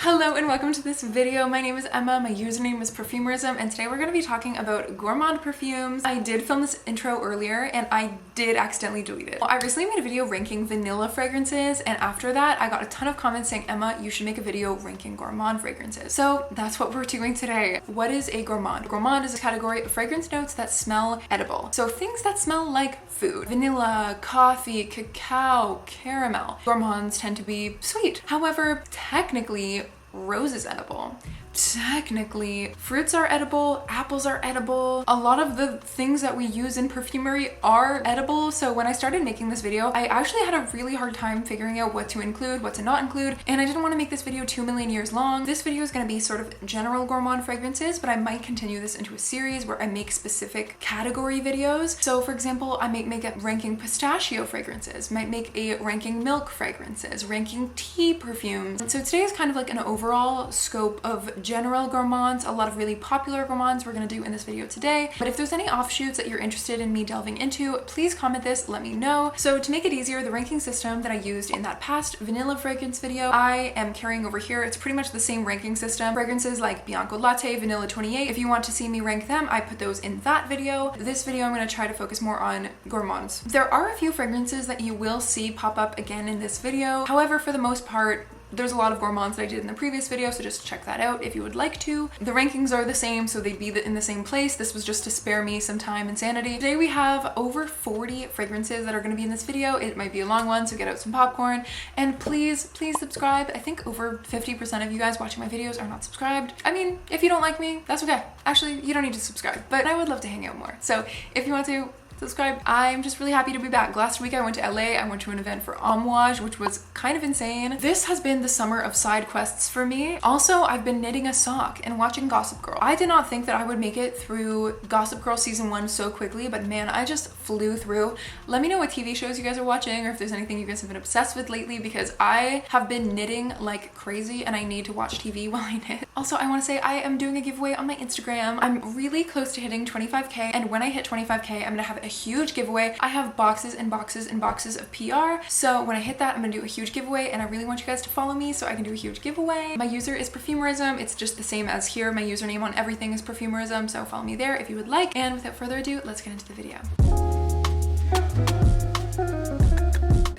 Hello and welcome to this video. My name is Emma, my username is perfumerism, and today we're going to be talking about gourmand perfumes. I did film this intro earlier and I did accidentally delete it. I recently made a video ranking vanilla fragrances, and after that I got a ton of comments saying, Emma, you should make a video ranking gourmand fragrances. So that's what we're doing today. What is a gourmand? Gourmand is a category of fragrance notes that smell edible. So things that smell like food. Vanilla, coffee, cacao, caramel. Gourmands tend to be sweet. However, technically, rose is edible. Technically, fruits are edible, apples are edible. A lot of the things that we use in perfumery are edible. So when I started making this video, I actually had a really hard time figuring out what to include, what to not include, and I didn't want to make this video 2,000,000 years long. This video is going to be sort of general gourmand fragrances, but I might continue this into a series where I make specific category videos. So for example, I might make a ranking pistachio fragrances, might make a ranking milk fragrances, ranking tea perfumes. And so today is kind of like an overall scope of general gourmands, a lot of really popular gourmands we're going to do in this video today. But if there's any offshoots that you're interested in me delving into, please comment this, let me know. So to make it easier, the ranking system that I used in that past vanilla fragrance video, I am carrying over here. It's pretty much the same ranking system. Fragrances like Bianco Latte, Vanilla 28, if you want to see me rank them, I put those in that video. This video, I'm going to try to focus more on gourmands. There are a few fragrances that you will see pop up again in this video. However, for the most part, there's a lot of gourmands that I did in the previous video, so just check that out if you would like to. The rankings are the same, so they'd be in the same place. This was just to spare me some time and sanity. Today we have over 40 fragrances that are going to be in this video. It might be a long one, so get out some popcorn. And please subscribe. I think over 50% of you guys watching my videos are not subscribed. I mean, if you don't like me, that's okay. Actually, you don't need to subscribe, but I would love to hang out more. So if you want to, subscribe. I'm just really happy to be back. Last week I went to LA. I went to an event for Amouage, which was kind of insane. This has been the summer of side quests for me. Also, I've been knitting a sock and watching Gossip Girl. I did not think that I would make it through Gossip Girl season 1 so quickly, but man, I just flew through. Let me know what TV shows you guys are watching or if there's anything you guys have been obsessed with lately, because I have been knitting like crazy and I need to watch TV while I knit. Also, I want to say I am doing a giveaway on my Instagram. I'm really close to hitting 25k, and when I hit 25k, I'm gonna have a huge giveaway. I have boxes and boxes and boxes of PR, so when I hit that, I'm gonna do a huge giveaway, and I really want you guys to follow me so I can do a huge giveaway. My user is perfumerism. It's just the same as here. My username on everything is perfumerism, so follow me there if you would like. And without further ado, let's get into the video.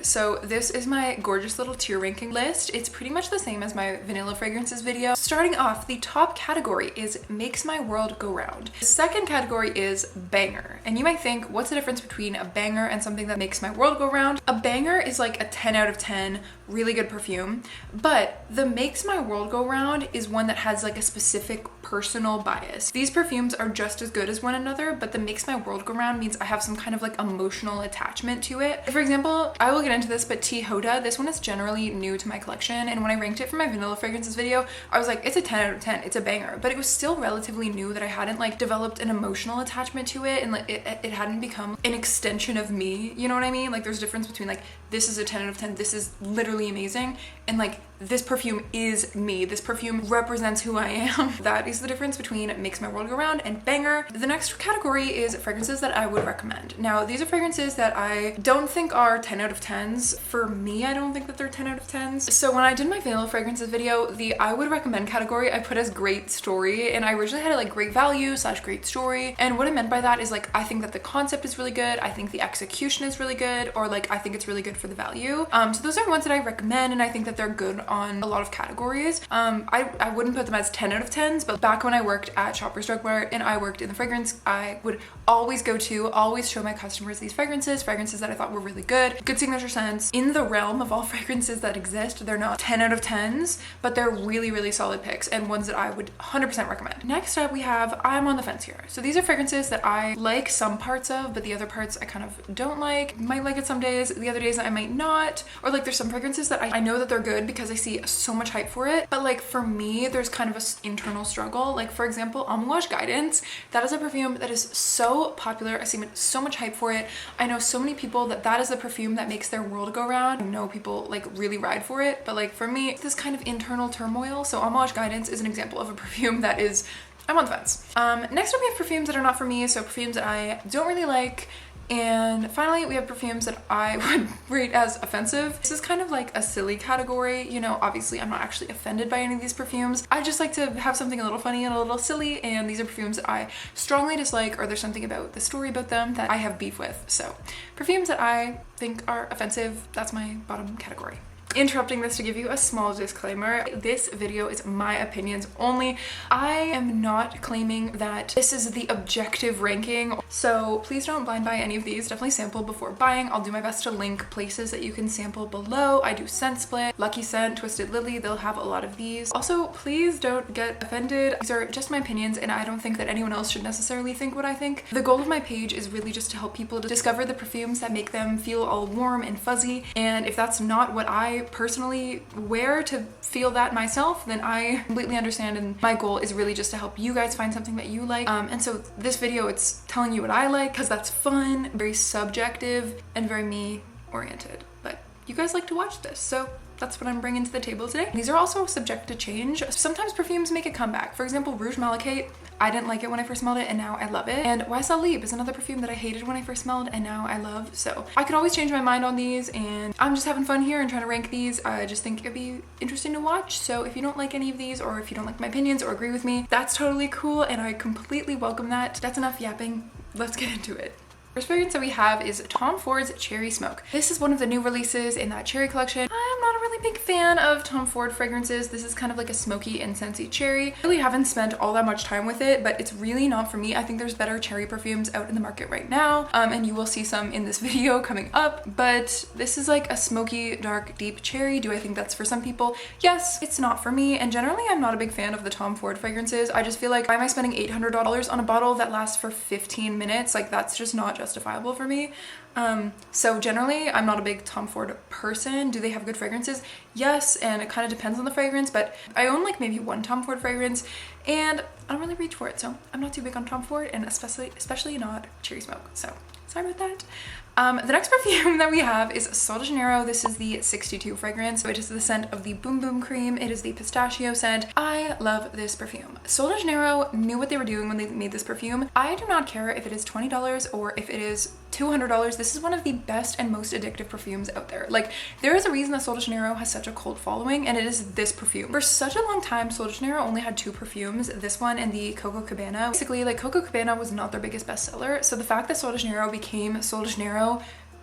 So this is my gorgeous little tier ranking list. It's pretty much the same as my vanilla fragrances video. Starting off, the top category is makes my world go round. The second category is banger. And you might think, what's the difference between a banger and something that makes my world go round? A banger is like a 10 out of 10, really good perfume. But the makes my world go round is one that has like a specific personal bias. These perfumes are just as good as one another, but the makes my world go round means I have some kind of like emotional attachment to it. For example, I will get into this, but Tihota, this one is generally new to my collection, and when I ranked it for my vanilla fragrances video, I was like, it's a 10 out of 10, it's a banger, but it was still relatively new that I hadn't like developed an emotional attachment to it, and like it hadn't become an extension of me, you know what I mean? Like there's a difference between like, this is a 10 out of 10, this is literally amazing, and like, this perfume is me. This perfume represents who I am. That is the difference between makes my world go round and banger. The next category is fragrances that I would recommend. Now, these are fragrances that I don't think are 10 out of 10s. For me, I don't think that they're 10 out of 10s. So when I did my vanilla fragrances video, the I would recommend category I put as great story, and I originally had it like great value / great story. And what I meant by that is like, I think that the concept is really good. I think the execution is really good, or like, I think it's really good for the value. So those are ones that I recommend, and I think that they're good on a lot of categories. I wouldn't put them as 10 out of 10s, but back when I worked at Shoppers Drug Mart and I worked in the fragrance, I would always show my customers these fragrances that I thought were really good signature scents. In the realm of all fragrances that exist, they're not 10 out of 10s, but they're really, really solid picks and ones that I would 100% recommend. Next up, we have I'm on the fence here. So these are fragrances that I like some parts of, but the other parts I kind of don't like. Might like it some days, the other days I might not. Or like there's some fragrances that I know that they're good because I see so much hype for it, but like for me there's kind of an internal struggle. Like for example, Amouage Guidance, that is a perfume that is so popular. I see so much hype for it. I know so many people that is the perfume that makes their world go round. I know people like really ride for it, but like for me, this kind of internal turmoil. So Amouage Guidance is an example of a perfume that is, I'm on the fence. Next up we have perfumes that are not for me, so perfumes that I don't really like, And finally, we have perfumes that I would rate as offensive. This is kind of like a silly category. You know, obviously I'm not actually offended by any of these perfumes. I just like to have something a little funny and a little silly, and these are perfumes that I strongly dislike, or there's something about the story about them that I have beef with. So perfumes that I think are offensive, that's my bottom category. Interrupting this to give you a small disclaimer. This video is my opinions only. I am not claiming that this is the objective ranking, so please don't blind buy any of these. Definitely sample before buying. I'll do my best to link places that you can sample below. I do Scent Split, Lucky Scent, Twisted Lily. They'll have a lot of these. Also, please don't get offended. These are just my opinions, and I don't think that anyone else should necessarily think what I think. The goal of my page is really just to help people to discover the perfumes that make them feel all warm and fuzzy, and if that's not what I personally wear to feel that myself, then I completely understand, and my goal is really just to help you guys find something that you like. And so this video, it's telling you what I like because that's fun, very subjective, and very me oriented, but you guys like to watch this, so that's what I'm bringing to the table today. These are also subject to change. Sometimes perfumes make a comeback. For example, Rouge Malachite, I didn't like it when I first smelled it, and now I love it. And YSL Libre is another perfume that I hated when I first smelled, and now I love. So I could always change my mind on these, and I'm just having fun here and trying to rank these. I just think it'd be interesting to watch. So if you don't like any of these, or if you don't like my opinions or agree with me, that's totally cool, and I completely welcome that. That's enough yapping. Let's get into it. First fragrance that we have is Tom Ford's Cherry Smoke. This is one of the new releases in that cherry collection. I'm not a really big fan of Tom Ford fragrances. This is kind of like a smoky, incensey cherry. I really haven't spent all that much time with it, but it's really not for me. I think there's better cherry perfumes out in the market right now, and you will see some in this video coming up, but this is like a smoky, dark, deep cherry. Do I think that's for some people? Yes, it's not for me, and generally I'm not a big fan of the Tom Ford fragrances. I just feel like, why am I spending $800 on a bottle that lasts for 15 minutes? Like, that's just not justifiable for me. So generally I'm not a big Tom Ford person. Do they have good fragrances? Yes, and it kind of depends on the fragrance, but I own like maybe one Tom Ford fragrance, and I don't really reach for it, so I'm not too big on Tom Ford, and especially not Cherry Smoke, so sorry about that. The next perfume that we have is Sol de Janeiro. This is the 62 fragrance, which is the scent of the Boom Boom Cream. It is the pistachio scent. I love this perfume. Sol de Janeiro knew what they were doing when they made this perfume. I do not care if it is $20 or if it is $200. This is one of the best and most addictive perfumes out there. Like, there is a reason that Sol de Janeiro has such a cult following, and it is this perfume. For such a long time, Sol de Janeiro only had two perfumes, this one and the Coco Cabana. Basically, like, Coco Cabana was not their biggest bestseller, so the fact that Sol de Janeiro became Sol de Janeiro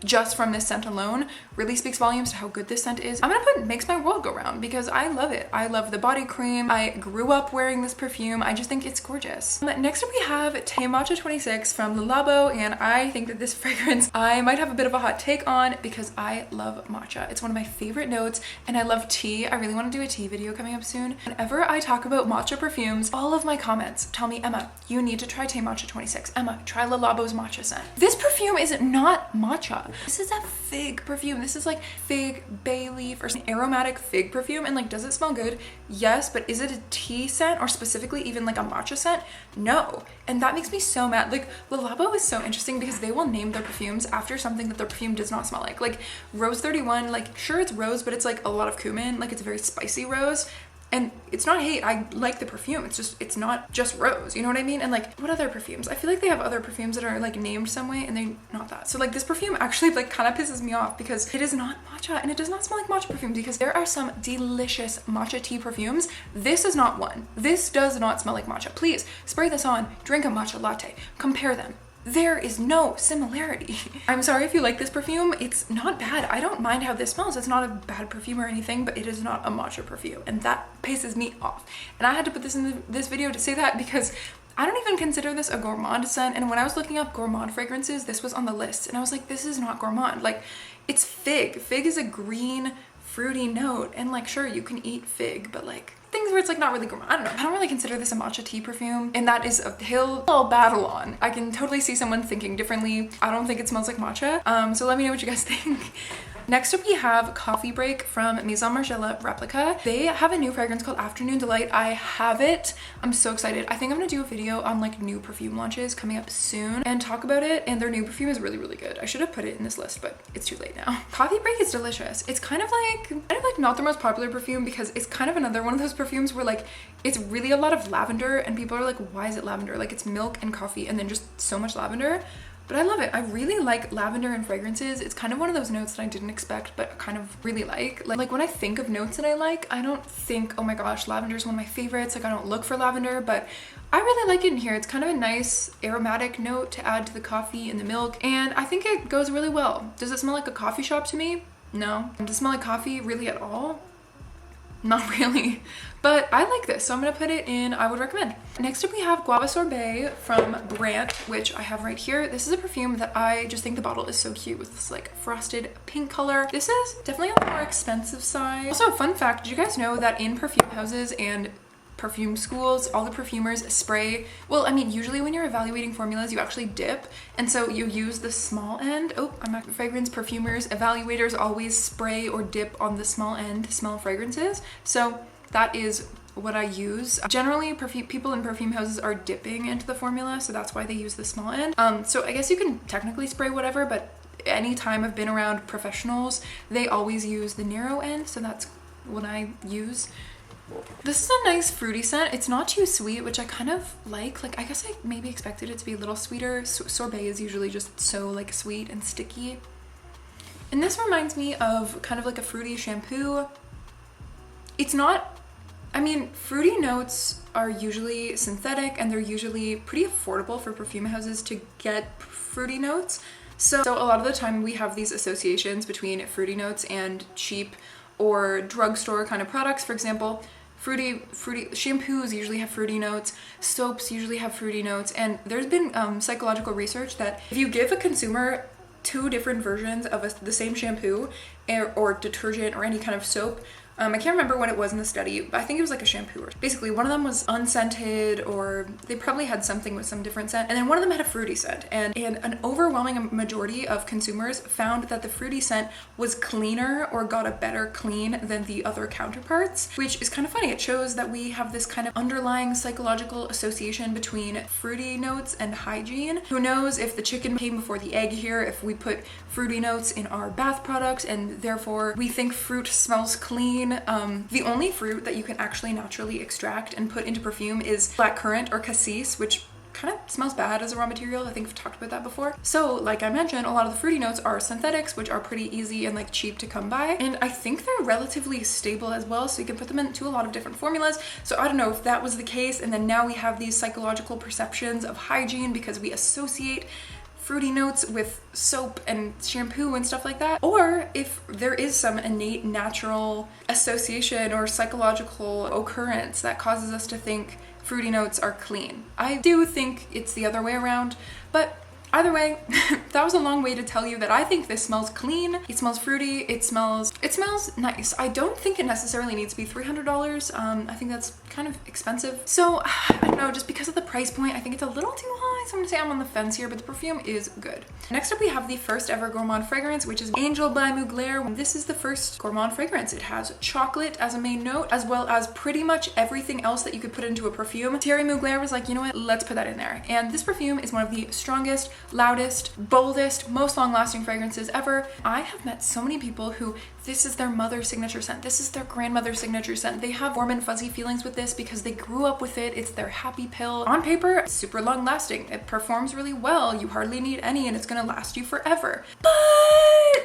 just from this scent alone really speaks volumes to how good this scent is. I'm gonna put Makes My World Go Round because I love it. I love the body cream. I grew up wearing this perfume. I just think it's gorgeous. Next up we have Thé Matcha 26 from Le Labo, and I think that this fragrance I might have a bit of a hot take on because I love matcha. It's one of my favorite notes, and I love tea. I really want to do a tea video coming up soon. Whenever I talk about matcha perfumes, all of my comments tell me, Emma, you need to try Thé Matcha 26. Emma, try Le Labo's matcha scent. This perfume is not matcha. This is a fig perfume. This is like fig, bay leaf, or some aromatic fig perfume. And like, does it smell good? Yes, but is it a tea scent, or specifically even like a matcha scent? No. And that makes me so mad. Like, Le Labo is so interesting because they will name their perfumes after something that their perfume does not smell like. Like Rose 31, like sure it's rose, but it's like a lot of cumin. Like, it's a very spicy rose. And it's not hate, I like the perfume. It's just, it's not just rose, you know what I mean? And like, what other perfumes? I feel like they have other perfumes that are like named some way and they're not that. So like, this perfume actually like kind of pisses me off because it is not matcha, and it does not smell like matcha perfume, because there are some delicious matcha tea perfumes. This is not one. This does not smell like matcha. Please spray this on, drink a matcha latte, compare them. There is no similarity. I'm sorry if you like this perfume. It's not bad. I don't mind how this smells. It's not a bad perfume or anything, but it is not a matcha perfume, and that pisses me off. And I had to put this in this video to say that because I don't even consider this a gourmand scent, and when I was looking up gourmand fragrances, this was on the list, and I was like, this is not gourmand. Like, it's fig. Fig is a green, fruity note, and like, sure, you can eat fig, but like, things where it's like not really gourmand. I don't know. I don't really consider this a matcha tea perfume, and that is a hill I'll battle on. I can totally see someone thinking differently. I don't think it smells like matcha. So let me know what you guys think. Next up we have Coffee Break from Maison Margiela Replica. They have a new fragrance called Afternoon Delight. I have it. I'm so excited. I think I'm gonna do a video on like new perfume launches coming up soon and talk about it, and their new perfume is really, really good. I should have put it in this list, but it's too late now. Coffee Break is delicious. It's kind of like not the most popular perfume because it's kind of another one of those perfumes where like it's really a lot of lavender, and people are like, why is it lavender? Like, it's milk and coffee and then just so much lavender. but I love it. I really like lavender in fragrances. It's kind of one of those notes that I didn't expect, but kind of really like. Like when I think of notes that I like, I don't think, oh my gosh, lavender is one of my favorites. Like I don't look for lavender, but I really like it in here. It's kind of a nice aromatic note to add to the coffee and the milk, and I think it goes really well. Does it smell like a coffee shop to me? No. Does it smell like coffee really at all? Not really, but I like this, so I'm gonna put it in I would recommend. Next up we have Guava Sorbet from Brandt, which I have right here. This is a perfume that I just think the bottle is so cute with this like frosted pink color. This is definitely on the more expensive side. Also, fun fact, did you guys know that in perfume houses and perfume schools, all the perfumers spray, well, I mean, usually when you're evaluating formulas, you actually dip, and so you use the small end. Oh, I'm not fragrance perfumers, evaluators always spray or dip on the small end to smell fragrances. So that is what I use. Generally, people in perfume houses are dipping into the formula, so that's why they use the small end. So I guess you can technically spray whatever, but anytime I've been around professionals, they always use the narrow end, so that's what I use. This is a nice fruity scent. It's not too sweet, which I kind of like. Like, I guess I maybe expected it to be a little sweeter. Sorbet is usually just so like sweet and sticky. And this reminds me of kind of like a fruity shampoo. It's not, I mean, fruity notes are usually synthetic and they're usually pretty affordable for perfume houses to get fruity notes. So a lot of the time we have these associations between fruity notes and cheap or drugstore kind of products. For example, fruity shampoos usually have fruity notes, soaps usually have fruity notes, and there's been psychological research that if you give a consumer two different versions of the same shampoo or detergent or any kind of soap, I can't remember what it was in the study, but I think it was like a shampoo. Basically, one of them was unscented, or they probably had something with some different scent, and then one of them had a fruity scent. And an overwhelming majority of consumers found that the fruity scent was cleaner or got a better clean than the other counterparts, which is kind of funny. It shows that we have this kind of underlying psychological association between fruity notes and hygiene. Who knows if the chicken came before the egg here, if we put fruity notes in our bath products and therefore we think fruit smells clean. The only fruit that you can actually naturally extract and put into perfume is blackcurrant or cassis, which kind of smells bad as a raw material. I think I've talked about that before. So like I mentioned, a lot of the fruity notes are synthetics, which are pretty easy and like cheap to come by. And I think they're relatively stable as well, so you can put them into a lot of different formulas. So I don't know if that was the case, and then now we have these psychological perceptions of hygiene because we associate fruity notes with soap and shampoo and stuff like that, or if there is some innate natural association or psychological occurrence that causes us to think fruity notes are clean. I do think it's the other way around, but either way, that was a long way to tell you that I think this smells clean, it smells fruity, it smells nice. I don't think it necessarily needs to be $300. I think that's kind of expensive. So I don't know, just because of the price point, I think it's a little too high, so I'm gonna say I'm on the fence here, but the perfume is good. Next up we have the first ever gourmand fragrance, which is Angel by Mugler. This is the first gourmand fragrance. It has chocolate as a main note, as well as pretty much everything else that you could put into a perfume. Thierry Mugler was like, you know what, let's put that in there. And this perfume is one of the strongest, loudest, boldest, most long-lasting fragrances ever. I have met so many people who this is their mother's signature scent. This is their grandmother's signature scent. They have warm and fuzzy feelings with this because they grew up with it. It's their happy pill. On paper, it's super long lasting. It performs really well. You hardly need any and it's gonna last you forever. But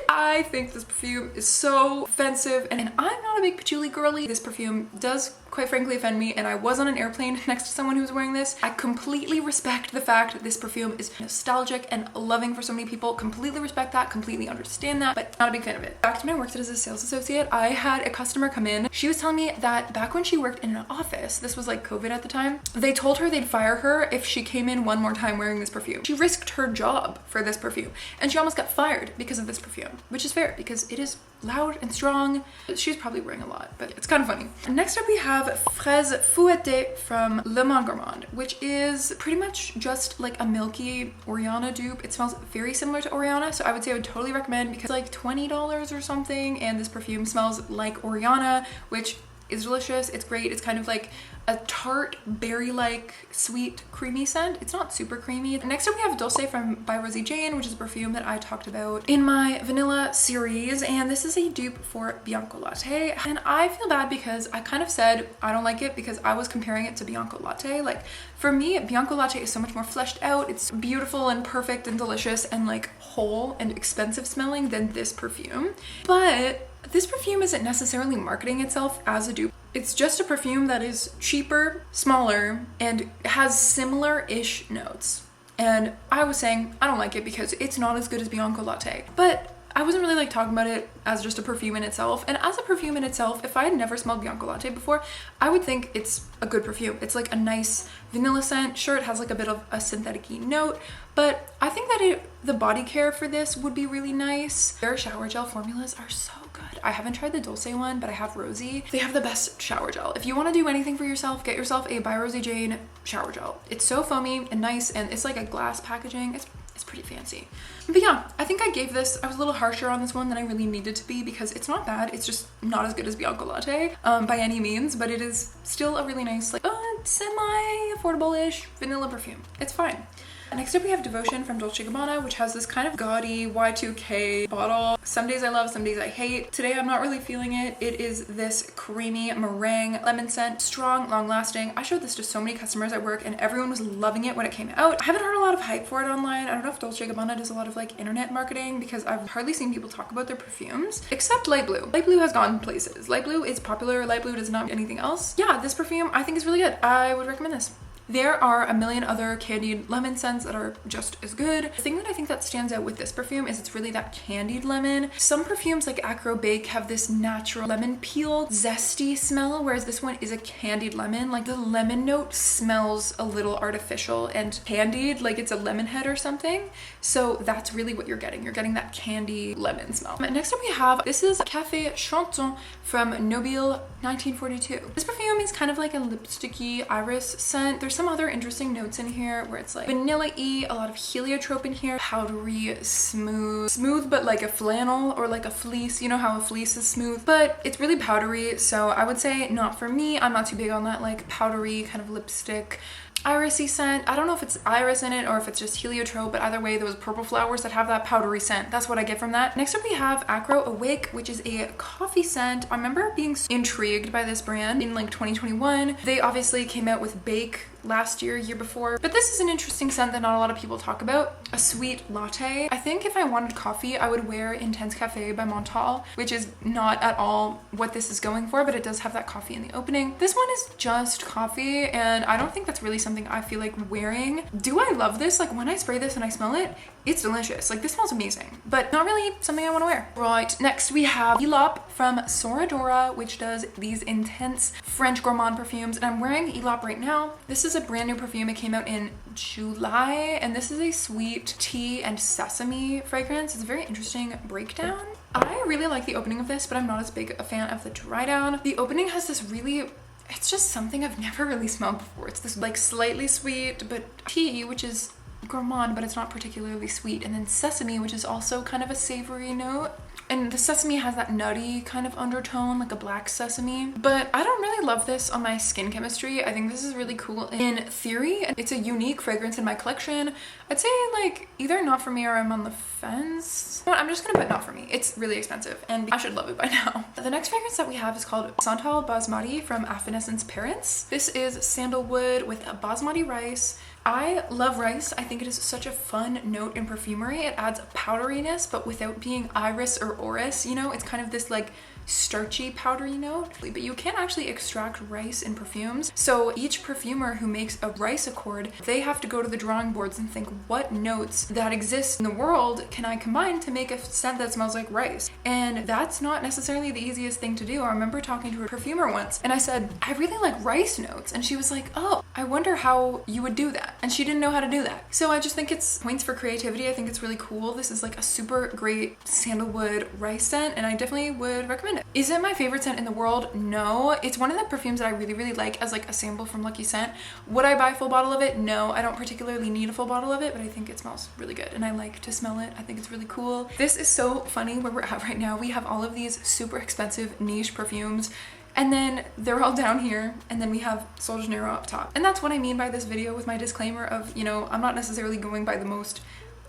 I think this perfume is so offensive, and I'm not a big patchouli girly. This perfume does quite frankly offend me, and I was on an airplane next to someone who was wearing this. I completely respect the fact that this perfume is nostalgic and loving for so many people. Completely respect that, completely understand that, but not a big fan of it. Back when I worked as a sales associate, I had a customer come in. She was telling me that back when she worked in an office, this was like COVID at the time, they told her they'd fire her if she came in one more time wearing this perfume. She risked her job for this perfume, and she almost got fired because of this perfume, which is fair because it is loud and strong. She's probably wearing a lot, but it's kind of funny. Next up we have Fraise Fouettée from Le Mont Gourmand, which is pretty much just like a milky Oriana dupe. It smells very similar to Oriana, so I would say I would totally recommend because it's like $20 or something, and this perfume smells like Oriana, which is delicious. It's great. It's kind of like a tart, berry-like, sweet, creamy scent. It's not super creamy. Next up we have Dulce by Rosie Jane, which is a perfume that I talked about in my vanilla series, and this is a dupe for Bianco Latte. And I feel bad because I kind of said I don't like it because I was comparing it to Bianco Latte. Like, for me, Bianco Latte is so much more fleshed out. It's beautiful and perfect and delicious and like whole and expensive smelling than this perfume. But this perfume isn't necessarily marketing itself as a dupe. It's just a perfume that is cheaper, smaller, and has similar-ish notes. And I was saying I don't like it because it's not as good as Bianco Latte. But I wasn't really like talking about it as just a perfume in itself. And as a perfume in itself, if I had never smelled Bianco Latte before, I would think it's a good perfume. It's like a nice vanilla scent. Sure, it has like a bit of a synthetic-y note, but I think that the body care for this would be really nice. Their shower gel formulas are so good. I haven't tried the Dulce one, but I have Rosie. They have the best shower gel. If you want to do anything for yourself, get yourself a by Rosie Jane shower gel. It's so foamy and nice, and it's like a glass packaging. It's pretty fancy. But yeah, I think I gave this, I was a little harsher on this one than I really needed to be because it's not bad. It's just not as good as Bianco Latte by any means, but it is still a really nice, like semi-affordable-ish vanilla perfume. It's fine. Next up we have Devotion from Dolce & Gabbana, which has this kind of gaudy Y2K bottle. Some days I love, some days I hate. Today I'm not really feeling it. It is this creamy meringue lemon scent, strong, long lasting. I showed this to so many customers at work and everyone was loving it when it came out. I haven't heard a lot of hype for it online. I don't know if Dolce & Gabbana does a lot of like internet marketing because I've hardly seen people talk about their perfumes, except Light Blue. Light Blue has gone places. Light Blue is popular. Light Blue does not anything else. Yeah, this perfume I think is really good. I would recommend this. There are a million other candied lemon scents that are just as good. The thing that I think that stands out with this perfume is it's really that candied lemon. Some perfumes like Acro Bake have this natural lemon peel, zesty smell, whereas this one is a candied lemon. Like the lemon note smells a little artificial and candied, like it's a lemon head or something. So that's really what you're getting. You're getting that candy lemon smell. Next up we have, this is Café Chantant from Nobile 1942. This perfume is kind of like a lipsticky iris scent. There's some other interesting notes in here where it's like vanilla-y, a lot of heliotrope in here, powdery, smooth but like a flannel or like a fleece. You know how a fleece is smooth, but it's really powdery, so I would say not for me. I'm not too big on that like powdery kind of lipstick irisy scent. I don't know if it's iris in it or if it's just heliotrope, but either way, those purple flowers that have that powdery scent, that's what I get from that. Next up we have Acro Awake, which is a coffee scent. I remember being intrigued by this brand in like 2021. They obviously came out with Bake last year before, but this is an interesting scent that not a lot of people talk about. A sweet latte. I think if I wanted coffee, I would wear Intense Cafe by Montal, which is not at all what this is going for, but it does have that coffee in the opening. This one is just coffee, and I don't think that's really something I feel like wearing. Do I love this? Like when I spray this and I smell it, it's delicious. Like this smells amazing, but not really something I want to wear. Right, next we have Ylop from Soradora, which does these intense French gourmand perfumes, and I'm wearing Ylop right now. This is a brand new perfume. It came out in July, and this is a sweet tea and sesame fragrance. It's a very interesting breakdown. I really like the opening of this, but I'm not as big a fan of the dry down. The opening has this really, it's just something I've never really smelled before. It's this like slightly sweet, but tea, which is gourmand, but it's not particularly sweet, and then sesame, which is also kind of a savory note. And the sesame has that nutty kind of undertone, like a black sesame. But I don't really love this on my skin chemistry. I think this is really cool in theory. It's a unique fragrance in my collection. I'd say like either not for me or I'm on the fence. You know what, I'm just gonna put not for me. It's really expensive and I should love it by now. The next fragrance that we have is called Santal Basmati from Affinescence Parents. This is sandalwood with a basmati rice. I love rice. I think it is such a fun note in perfumery. It adds a powderiness, but without being iris or orris, you know? It's kind of this like starchy powdery note, but you can actually extract rice in perfumes. So each perfumer who makes a rice accord, they have to go to the drawing boards and think, what notes that exist in the world can I combine to make a scent that smells like rice? And that's not necessarily the easiest thing to do. I remember talking to a perfumer once and I said, I really like rice notes. And she was like, oh, I wonder how you would do that. And she didn't know how to do that. So I just think it's points for creativity. I think it's really cool. This is like a super great sandalwood rice scent, and I definitely would recommend it. Is it my favorite scent in the world? No. It's one of the perfumes that I really, really like as like a sample from Lucky Scent. Would I buy a full bottle of it? No, I don't particularly need a full bottle of it, but I think it smells really good and I like to smell it. I think it's really cool. This is so funny where we're at right now. We have all of these super expensive niche perfumes And then they're all down here, and then we have Sol de Janeiro up top. And that's what I mean by this video with my disclaimer of, you know, I'm not necessarily going by the most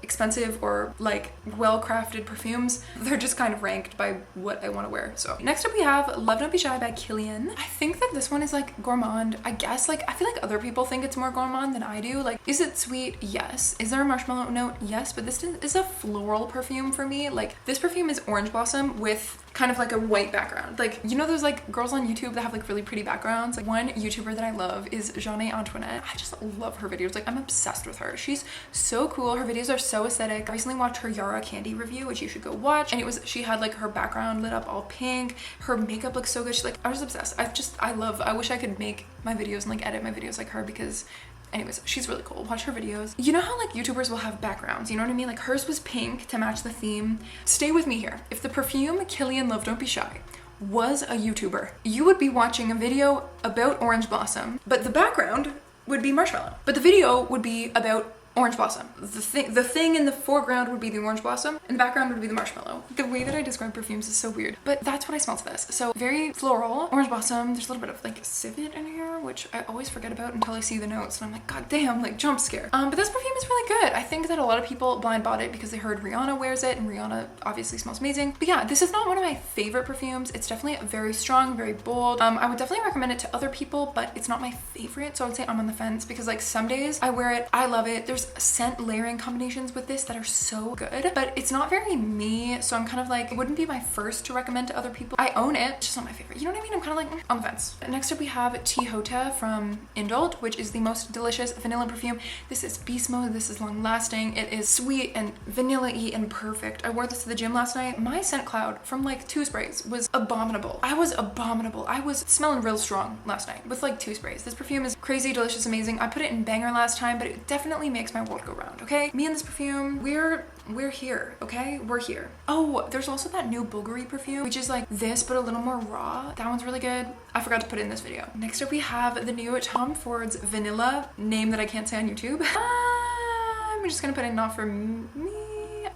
expensive or like well-crafted perfumes. They're just kind of ranked by what I want to wear. So next up we have Love Don't Be Shy by Kilian. I think that this one is like gourmand. I guess like I feel like other people think it's more gourmand than I do. Like, is it sweet? Yes. Is there a marshmallow note? Yes. But this is a floral perfume for me. Like, this perfume is orange blossom with kind of like a white background. Like, you know those like girls on YouTube that have like really pretty backgrounds? Like, one YouTuber that I love is Jany Antoinette. I just love her videos. Like, I'm obsessed with her. She's so cool. Her videos are so aesthetic. I recently watched her Yara candy review, which you should go watch. And she had like her background lit up all pink. Her makeup looks so good. She's like, I was obsessed. I wish I could make my videos and like edit my videos like her, because anyways, she's really cool. Watch her videos. You know how like YouTubers will have backgrounds, you know what I mean? Like, hers was pink to match the theme. Stay with me here. If the perfume Kilian Love Don't Be Shy was a YouTuber, you would be watching a video about orange blossom, but the background would be marshmallow. But the video would be about orange blossom. The thing in the foreground would be the orange blossom, and the background would be the marshmallow. The way that I describe perfumes is so weird, but that's what I smell to this. So very floral, orange blossom. There's a little bit of like civet in here, which I always forget about until I see the notes, and I'm like, god damn, like jump scare. But this perfume is really good. I think that a lot of people blind bought it because they heard Rihanna wears it, and Rihanna obviously smells amazing. But yeah, this is not one of my favorite perfumes. It's definitely very strong, very bold. I would definitely recommend it to other people, but it's not my favorite. So I would say I'm on the fence, because like some days I wear it, I love it. There's scent layering combinations with this that are so good, but it's not very me. So I'm kind of like, it wouldn't be my first to recommend to other people. I own it, it's just not my favorite. You know what I mean? I'm kind of like on the fence. Next up we have Tihota from Indult, which is the most delicious vanilla perfume. This is beast mode. This is long lasting. It is sweet and vanilla-y and perfect. I wore this to the gym last night. My scent cloud from like 2 sprays was abominable. I was smelling real strong last night with like 2 sprays. This perfume is crazy, delicious, amazing. I put it in banger last time, but it definitely makes my world go round, okay? Me and this perfume, we're here, okay? We're here. Oh, there's also that new Bulgari perfume, which is like this, but a little more raw. That one's really good. I forgot to put it in this video. Next up we have the new Tom Ford's Vanilla, name that I can't say on YouTube. I'm just gonna put in not for me.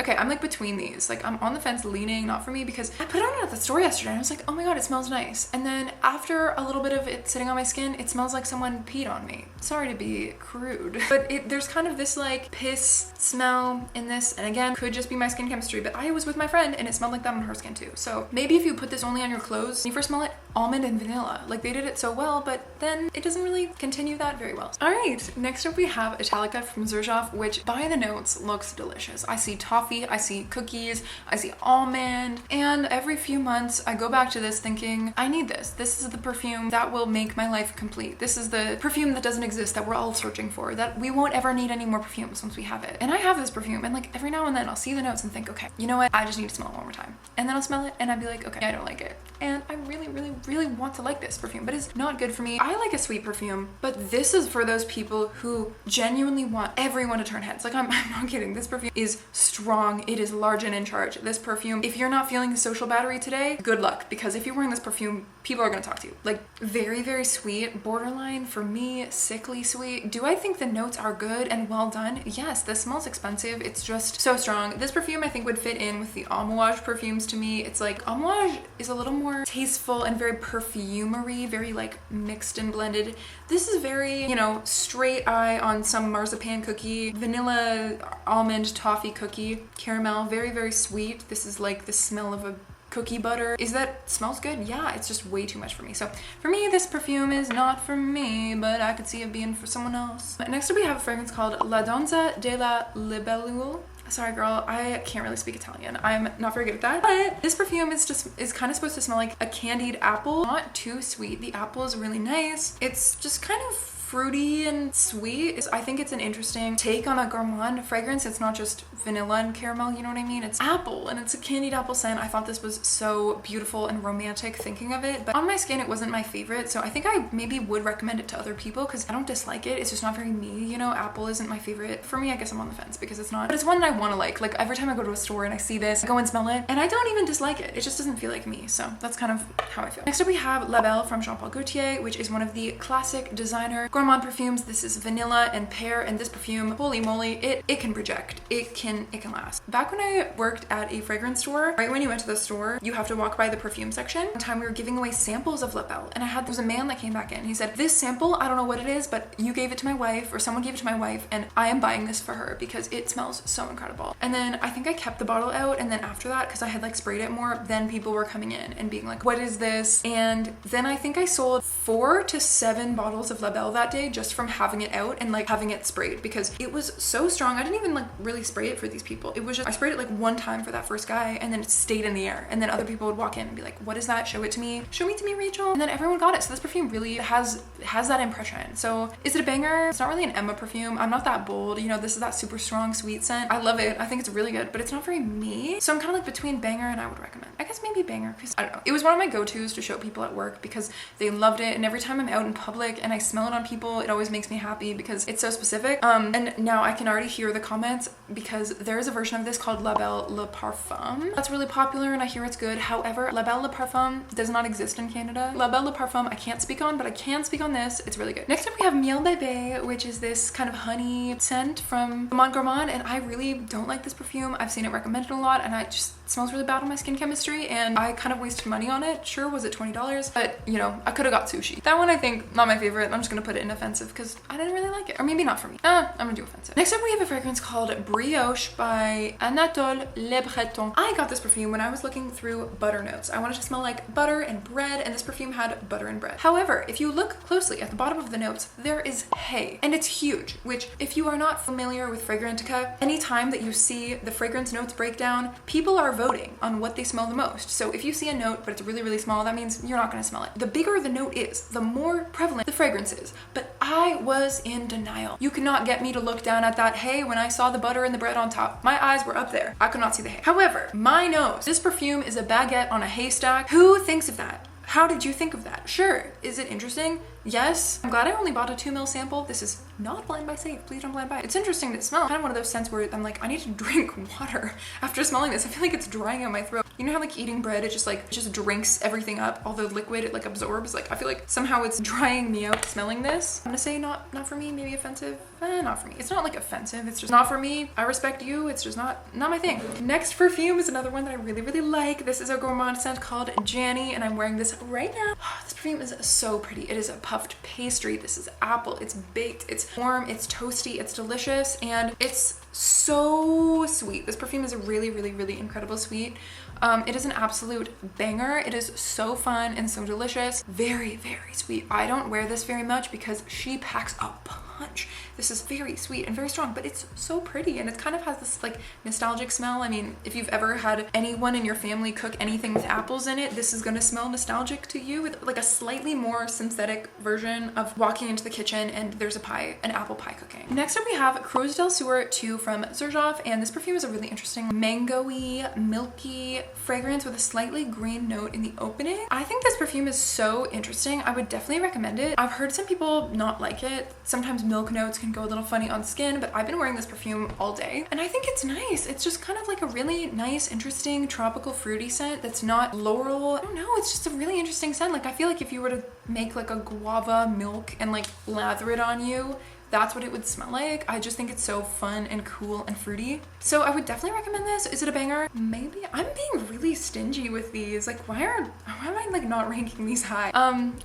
Okay, I'm like between these. Like, I'm on the fence leaning not for me, because I put it on at the store yesterday and I was like, oh my god, it smells nice. And then after a little bit of it sitting on my skin, it smells like someone peed on me. Sorry to be crude, but there's kind of this like piss smell in this. And again, could just be my skin chemistry, but I was with my friend and it smelled like that on her skin too. So maybe if you put this only on your clothes, when you first smell it, almond and vanilla. Like, they did it so well, but then it doesn't really continue that very well. All right, next up we have Italica from Xerjoff, which by the notes looks delicious. I see toffee, I see cookies, I see almond, and every few months I go back to this thinking, I need this. This is the perfume that will make my life complete. This is the perfume that doesn't exist, that we're all searching for, that we won't ever need any more perfumes once we have it. And I have this perfume, and like every now and then I'll see the notes and think, okay, you know what? I just need to smell it one more time. And then I'll smell it and I'd be like, okay, I don't like it. And I really want to like this perfume, but it's not good for me. I like a sweet perfume, but this is for those people who genuinely want everyone to turn heads. Like, I'm not kidding. This perfume is strong. It is large and in charge. This perfume, if you're not feeling the social battery today, good luck, because if you're wearing this perfume, people are gonna talk to you. Like, very sweet, borderline for me, sickly sweet. Do I think the notes are good and well done? Yes, this smells expensive. It's just so strong. This perfume I think would fit in with the Amouage perfumes to me. It's like, Amouage is a little more tasteful and very perfumery, very like mixed and blended. This is very, you know, straight eye on some marzipan cookie, vanilla, almond, toffee cookie, caramel, very sweet. This is like the smell of a cookie butter. Is that smells good? Yeah, it's just way too much for me. So for me, this perfume is not for me, but I could see it being for someone else. Next up we have a fragrance called La Danza della Libellule. Sorry girl, I can't really speak Italian. I'm not very good at that. But this perfume is kind of supposed to smell like a candied apple. Not too sweet. The apple is really nice. It's just kind of fruity and sweet. I think it's an interesting take on a gourmand fragrance. It's not just vanilla and caramel, you know what I mean? It's apple and it's a candied apple scent. I thought this was so beautiful and romantic thinking of it, but on my skin it wasn't my favorite, so I think I maybe would recommend it to other people because I don't dislike it. It's just not very me, you know? Apple isn't my favorite. For me, I guess I'm on the fence because it's not, but it's one that I want to like. Like, every time I go to a store and I see this, I go and smell it and I don't even dislike it. It just doesn't feel like me, so that's kind of how I feel. Next up we have La Belle from Jean Paul Gaultier, which is one of the classic designer gourmand Gourmand Perfumes. This is vanilla and pear, and this perfume, holy moly, it can project. It can last. Back when I worked at a fragrance store, right when you went to the store, you have to walk by the perfume section. One time we were giving away samples of Belle, and there was a man that came back in. He said, this sample, I don't know what it is, but you gave it to my wife, or someone gave it to my wife, and I am buying this for her because it smells so incredible. And then I think I kept the bottle out, and then after that, because I had like sprayed it more, then people were coming in and being like, what is this? And then I think I sold 4 to 7 bottles of Belle that day just from having it out and like having it sprayed, because it was so strong. I didn't even like really spray it for these people. It was just, I sprayed it like one time for that first guy, and then it stayed in the air, and then other people would walk in and be like, what is that? Show it to me. Show me to me, Rachel. And then everyone got it. So this perfume really has that impression. So is it a banger? It's not really an Emma perfume. I'm not that bold. You know, this is that super strong sweet scent. I love it. I think it's really good, but it's not very me. So I'm kind of like between banger and I would recommend. I guess maybe banger, because I don't know. It was one of my go-tos to show people at work because they loved it, and every time I'm out in public and I smell it on people, it always makes me happy because it's so specific. And now I can already hear the comments because there is a version of this called La Belle Le Parfum that's really popular, and I hear it's good. However, La Belle Le Parfum does not exist in Canada. La Belle Le Parfum I can't speak on, but I can speak on this. It's really good. Next up we have Miel Bébé, which is this kind of honey scent from Gourmand, and I really don't like this perfume. I've seen it recommended a lot, and it smells really bad on my skin chemistry, and I kind of wasted money on it. Sure, was it $20? But you know, I could have got sushi. That one I think not my favorite. I'm just gonna put it in offensive because I didn't really like it, or maybe not for me. I'm gonna do offensive. Next up we have a fragrance called Brioche by Anatole Le Breton. I got this perfume when I was looking through butter notes. I wanted to smell like butter and bread, and this perfume had butter and bread. However, if you look closely at the bottom of the notes, there is hay, and it's huge, which if you are not familiar with Fragrantica, anytime that you see the fragrance notes breakdown, people are voting on what they smell the most. So if you see a note, but it's really, really small, that means you're not gonna smell it. The bigger the note is, the more prevalent the fragrance is. But I was in denial. You could not get me to look down at that hay when I saw the butter and the bread on top. My eyes were up there. I could not see the hay. However, my nose, this perfume is a baguette on a haystack. Who thinks of that? How did you think of that? Sure. Is it interesting? Yes. I'm glad I only bought a 2 ml sample. This is not blind buy safe. Please don't blind buy. It's interesting to smell. Kind of one of those scents where I'm like, I need to drink water after smelling this. I feel like it's drying out my throat. You know how like eating bread, it just drinks everything up. All the liquid it like absorbs. Like I feel like somehow it's drying me out smelling this. I'm gonna say not for me, maybe offensive. Not for me. It's not like offensive. It's just not for me. I respect you. It's just not my thing. Next perfume is another one that I really, really like. This is a gourmand scent called Jany, and I'm wearing this right now. This perfume is so pretty. It is a puffed pastry. This is apple. It's baked. It's warm. It's toasty. It's delicious, and it's so sweet. This perfume is a really, really, really incredible sweet. It is an absolute banger. It is so fun and so delicious. Very, very sweet. I don't wear this very much because she packs a punch. This is very sweet and very strong, but it's so pretty, and it kind of has this like nostalgic smell. I mean, if you've ever had anyone in your family cook anything with apples in it, this is gonna smell nostalgic to you, with like a slightly more synthetic version of walking into the kitchen and there's an apple pie cooking. Next up we have Cruz Del Sur II from Xerjoff, and this perfume is a really interesting mango-y, milky fragrance with a slightly green note in the opening. I think this perfume is so interesting. I would definitely recommend it. I've heard some people not like it. Sometimes milk notes can go a little funny on skin, but I've been wearing this perfume all day and I think it's nice. It's just kind of like a really nice, interesting, tropical, fruity scent that's not floral. I don't know, it's just a really interesting scent. Like I feel like if you were to make like a guava milk and like lather it on you, that's what it would smell like. I just think it's so fun and cool and fruity. So I would definitely recommend this. Is it a banger? Maybe. I'm being really stingy with these. Like why am I like not ranking these high?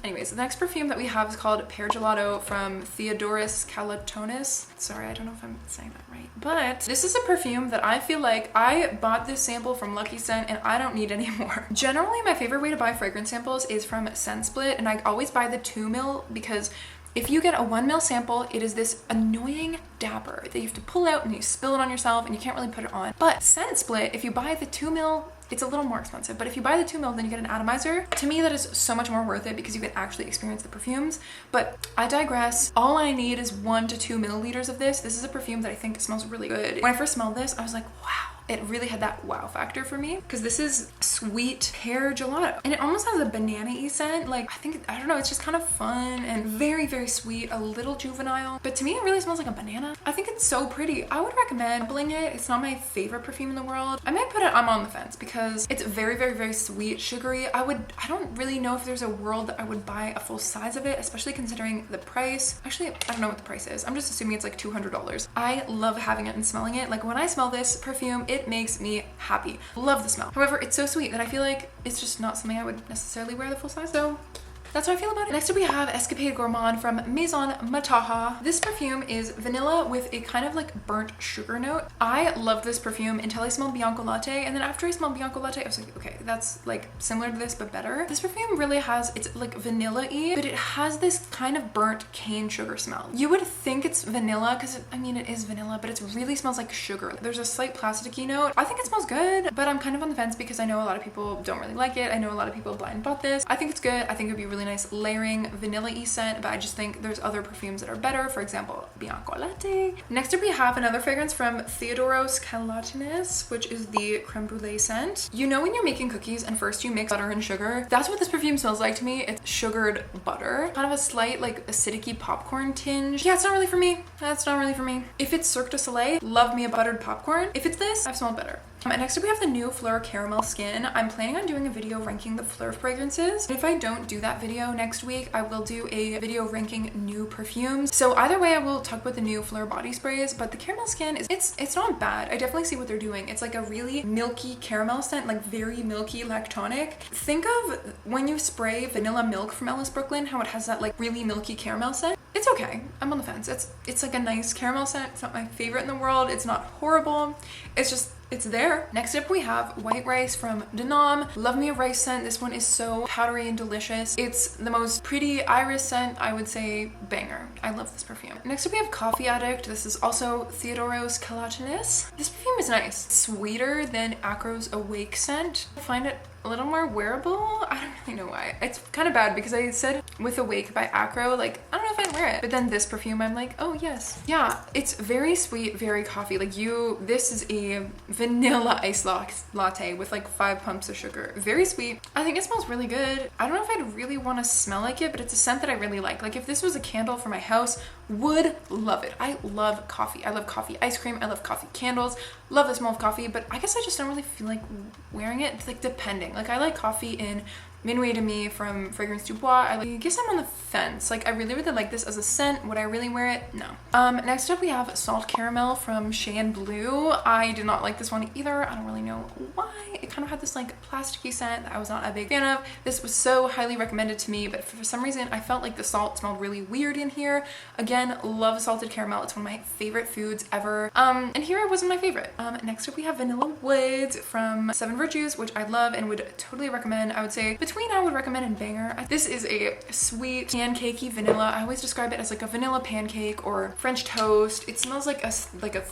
Anyways, the next perfume that we have is called Pear Gelato from Theodoros Kalatonis. Sorry, I don't know if I'm saying that right. But this is a perfume that I feel like I bought this sample from Lucky Scent and I don't need any more. Generally, my favorite way to buy fragrance samples is from Scent Split, and I always buy the 2 ml because if you get a 1 ml sample, it is this annoying dabber that you have to pull out and you spill it on yourself and you can't really put it on. But Scent Split, if you buy the 2 ml, it's a little more expensive, but if you buy the 2 ml, then you get an atomizer. To me, that is so much more worth it because you can actually experience the perfumes. But I digress. All I need is 1 to 2 milliliters of this. This is a perfume that I think smells really good. When I first smelled this, I was like, wow, it really had that wow factor for me, because this is sweet pear gelato and it almost has a banana-y scent. Like, I don't know, it's just kind of fun and very, very sweet, a little juvenile, but to me it really smells like a banana. I think it's so pretty. I would recommend sampling it. It's not my favorite perfume in the world. I might put it, I'm on the fence, because it's very, very, very sweet, sugary. I don't really know if there's a world that I would buy a full size of it, especially considering the price. Actually, I don't know what the price is. I'm just assuming it's like $200. I love having it and smelling it. Like, when I smell this perfume, it makes me happy. Love the smell. However, it's so sweet that I feel like it's just not something I would necessarily wear the full size. So that's how I feel about it. Next up we have Escapade Gourmande from Maison Mataha. This perfume is vanilla with a kind of like burnt sugar note. I loved this perfume until I smelled Bianco Latte, and then after I smelled Bianco Latte, I was like, okay, that's like similar to this but better. This perfume really has, it's like vanilla-y, but it has this kind of burnt cane sugar smell. You would think it's vanilla because, I mean, it is vanilla, but it really smells like sugar. There's a slight plasticky note. I think it smells good, but I'm kind of on the fence because I know a lot of people don't really like it. I know a lot of people blind bought this. I think it's good. I think it would be really nice layering vanilla-y scent, but I just think there's other perfumes that are better. For example, Bianco Latte. Next up we have another fragrance from Theodoros Kalatinis, which is the Creme Brûlée scent. You know when you're making cookies and first you mix butter and sugar? That's what this perfume smells like to me. It's sugared butter. Kind of a slight like acidic-y popcorn tinge. Yeah, it's not really for me. That's not really for me. If it's Cirque du Soleil, love me a buttered popcorn. If it's this, I've smelled better. And next up we have the new Fleur Caramel Skin. I'm planning on doing a video ranking the Fleur fragrances. And if I don't do that video next week, I will do a video ranking new perfumes. So either way, I will talk about the new Fleur body sprays, but the Caramel Skin is, it's not bad. I definitely see what they're doing. It's like a really milky caramel scent, like very milky, lactonic. Think of when you spray vanilla milk from Ellis Brooklyn, how it has that like really milky caramel scent. It's okay. I'm on the fence. It's like a nice caramel scent. It's not my favorite in the world. It's not horrible. It's just, it's there. Next up we have White Rice from Danam. Love me a rice scent. This one is so powdery and delicious. It's the most pretty iris scent, I would say. Banger. I love this perfume. Next up we have Coffee Addict. This is also Theodoros Kalatinis. This perfume is nice. Sweeter than Acro's Awake scent. I find it a little more wearable. I don't really know why. It's kind of bad because I said with Awake by Acro, like, I don't know if I'd wear it. But then this perfume, I'm like, oh yes. Yeah, it's very sweet, very coffee. Like this is a vanilla iced latte with like 5 pumps of sugar. Very sweet. I think it smells really good. I don't know if I'd really want to smell like it, but it's a scent that I really like. Like if this was a candle for my house, would love it. I love coffee. I love coffee ice cream. I love coffee candles. Love the smell of coffee, but I guess I just don't really feel like wearing it. It's like depending. Like I like coffee in Minuit de Me from Fragrance Du Bois. I guess I'm on the fence. Like I really, really like this as a scent. Would I really wear it? No. Next up we have Salt Caramel from Cheyenne Blue. I did not like this one either. I don't really know why. It kind of had this like plasticky scent that I was not a big fan of. This was so highly recommended to me, but for some reason I felt like the salt smelled really weird in here. Again, love salted caramel. It's one of my favorite foods ever. And here it wasn't my favorite. Next up we have Vanilla Woods from Seven Virtues, which I love and would totally recommend. I would say between I would recommend and Banger. This is a sweet pancakey vanilla. I always describe it as like a vanilla pancake or French toast. It smells like a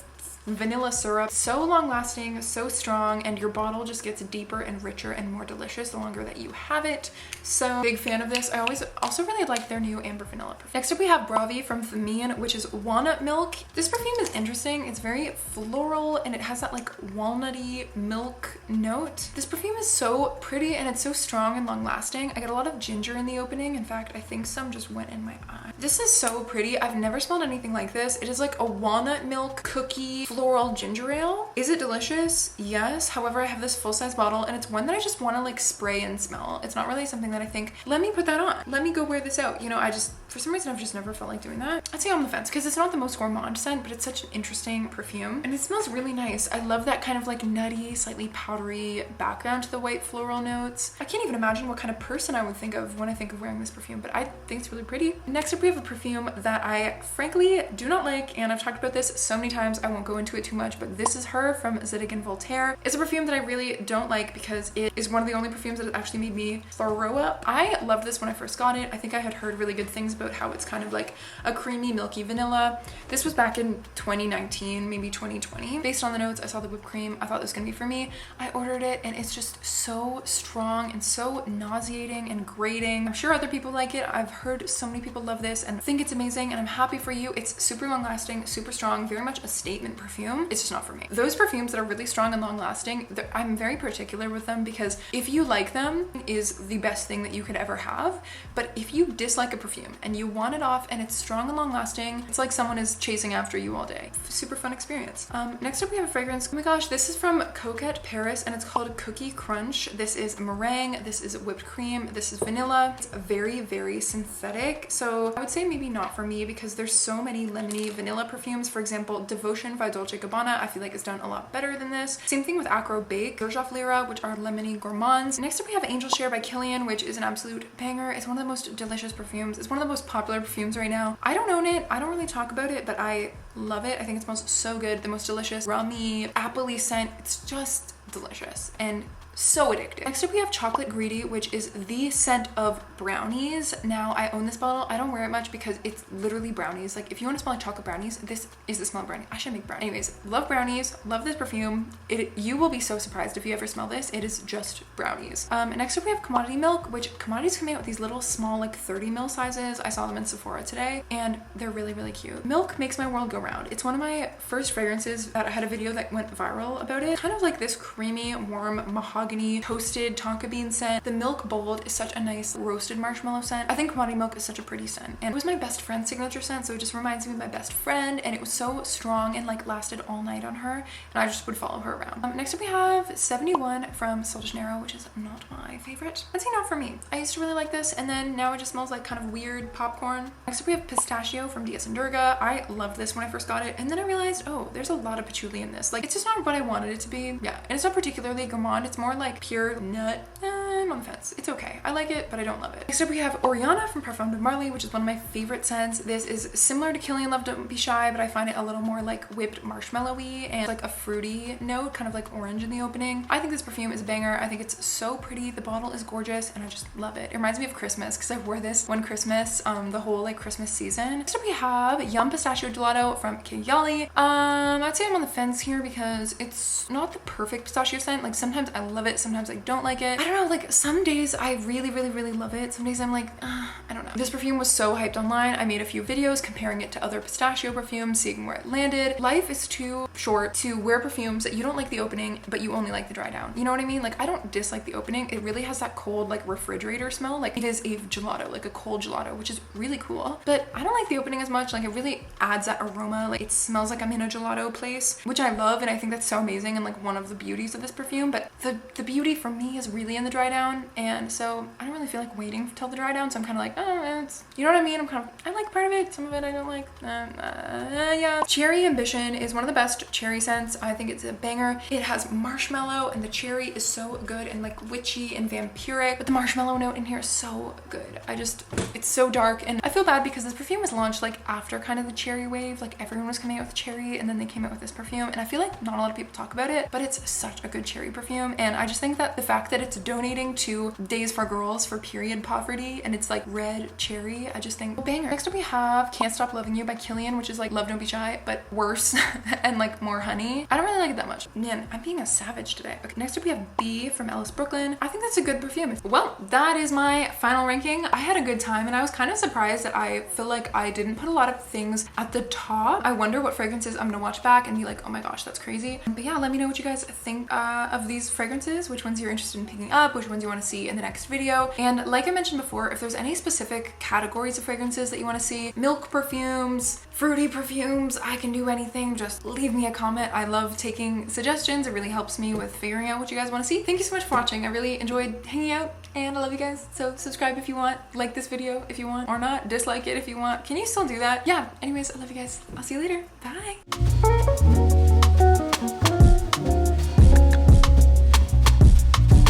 vanilla syrup. So long lasting, so strong, and your bottle just gets deeper and richer and more delicious the longer that you have it. So big fan of this. I also really like their new amber vanilla perfume. Next up we have Bravi from Thymian, which is walnut milk. This perfume is interesting. It's very floral and it has that like walnutty milk note. This perfume is so pretty and it's so strong and long lasting. I get a lot of ginger in the opening. In fact, I think some just went in my eye. This is so pretty. I've never smelled anything like this. It is like a walnut milk cookie floral ginger ale. Is it delicious? Yes. However, I have this full-size bottle and it's one that I just want to like spray and smell. It's not really something that I think, let me put that on. Let me go wear this out. You know, for some reason, I've just never felt like doing that. I'd say I'm on the fence because it's not the most gourmand scent, but it's such an interesting perfume and it smells really nice. I love that kind of like nutty, slightly powdery background to the white floral notes. I can't even imagine what kind of person I would think of when I think of wearing this perfume, but I think it's really pretty. Next up, we have a perfume that I frankly do not like, and I've talked about this so many times, I won't go into it too much, but this is her from Zadig and Voltaire. It's a perfume that I really don't like because it is one of the only perfumes that actually made me throw up. I loved this when I first got it. I think I had heard really good things about how it's kind of like a creamy, milky vanilla. This was back in 2019, maybe 2020. Based on the notes, I saw the whipped cream. I thought this was gonna be for me. I ordered it and it's just so strong and so nauseating and grating. I'm sure other people like it. I've heard so many people love this and think it's amazing, and I'm happy for you. It's super long lasting, super strong, very much a statement perfume. perfume, it's just not for me. Those perfumes that are really strong and long lasting, I'm very particular with them because if you like them, is the best thing that you could ever have. But if you dislike a perfume and you want it off and it's strong and long lasting, it's like someone is chasing after you all day. Super fun experience. Next up we have a fragrance. Oh my gosh, this is from Coquette Paris and it's called Cookiecrunch. This is meringue, this is whipped cream, this is vanilla. It's very, very synthetic. So I would say maybe not for me because there's so many lemony vanilla perfumes. For example, Devotion by Dolce & Gabbana, I feel like is done a lot better than this. Same thing with Acro Bake, Bourjois Lira, which are lemony gourmands. Next up we have Angel Share by Kilian, which is an absolute banger. It's one of the most delicious perfumes. It's one of the most popular perfumes right now. I don't own it, I don't really talk about it, but I love it. I think it smells so good. The most delicious rummy, appley scent. It's just delicious and so addictive. Next up we have Chocolate Greedy, which is the scent of brownies. Now I own this bottle. I don't wear it much because it's literally brownies. Like if you want to smell like chocolate brownies, this is the smell of brownie. I should make brownies. Anyways, love brownies, love this perfume. You will be so surprised if you ever smell this. It is just brownies. Next up we have Commodity Milk, which Commodities come out with these little small like 30 ml sizes. I saw them in Sephora today and they're really, really cute. Milk makes my world go round. It's one of my first fragrances that I had a video that went viral about it. Kind of like this creamy, warm mahogany toasted tonka bean scent. The Milk Bold is such a nice roasted marshmallow scent. I think Commodity Milk is such a pretty scent and it was my best friend's signature scent, so it just reminds me of my best friend and it was so strong and like lasted all night on her and I just would follow her around. Next up we have 71 from Sol de Janeiro, which is not my favorite. I'd say not for me. I used to really like this and then now it just smells like kind of weird popcorn. Next up we have Pistachio from Diaz & Durga. I loved this when I first got it and then I realized, oh, there's a lot of patchouli in this. Like it's just not what I wanted it to be. Yeah, and it's not particularly gourmand. It's more like pure nut. I'm on the fence. It's okay. I like it, but I don't love it. Next up we have Oriana from Parfum de Marly, which is one of my favorite scents. This is similar to Kilian Love Don't Be Shy, but I find it a little more like whipped marshmallowy and like a fruity note, kind of like orange in the opening. I think this perfume is a banger. I think it's so pretty. The bottle is gorgeous and I just love it. It reminds me of Christmas because I wore this one Christmas, the whole like Christmas season. Next up we have Yum Pistachio Gelato from Kayali. I'd say I'm on the fence here because it's not the perfect pistachio scent. Like sometimes I love it, sometimes I don't like it. I don't know, like some days I really, really, really love it. Some days I'm like, I don't know. This perfume was so hyped online. I made a few videos comparing it to other pistachio perfumes, seeing where it landed. Life is too short to wear perfumes that you don't like the opening, but you only like the dry down. You know what I mean? Like I don't dislike the opening. It really has that cold like refrigerator smell. Like it is a gelato, like a cold gelato, which is really cool. But I don't like the opening as much. Like it really adds that aroma. Like it smells like I'm in a gelato place, which I love. And I think that's so amazing and like one of the beauties of this perfume. But the beauty for me is really in the dry down. And so I don't really feel like waiting till the dry down. So I'm kind of like, oh, it's, you know what I mean? I'm kind of, I like part of it. Some of it I don't like. Yeah. Cherry Ambition is one of the best cherry scents. I think it's a banger. It has marshmallow and the cherry is so good and like witchy and vampiric, but the marshmallow note in here is so good. It's so dark and I feel bad because this perfume was launched like after kind of the cherry wave. Like everyone was coming out with cherry and then they came out with this perfume and I feel like not a lot of people talk about it, but it's such a good cherry perfume. And I just think that the fact that it's donating to Days for Girls for period poverty and it's like red cherry, I just think, oh, banger. Next up we have Can't Stop Loving You by Kilian, which is like Love Don't Be Shy, but worse and like more honey. I don't really like it that much. Man, I'm being a savage today. Okay, next up we have B from Ellis Brooklyn. I think that's a good perfume. Well, that is my final ranking. I had a good time and I was kind of surprised that I feel like I didn't put a lot of things at the top. I wonder what fragrances I'm gonna watch back and be like, oh my gosh, that's crazy. But yeah, let me know what you guys think of these fragrances, which ones you're interested in picking up, which ones you want to see in the next video. And like I mentioned before, if there's any specific categories of fragrances that you want to see, milk perfumes, fruity perfumes, I can do anything. Just leave me a comment. I love taking suggestions. It really helps me with figuring out what you guys want to see. Thank you so much for watching. I really enjoyed hanging out and I love you guys. So subscribe if you want, like this video if you want, or not, dislike it if you want. Can you still do that? Yeah, anyways, I love you guys. I'll see you later. Bye.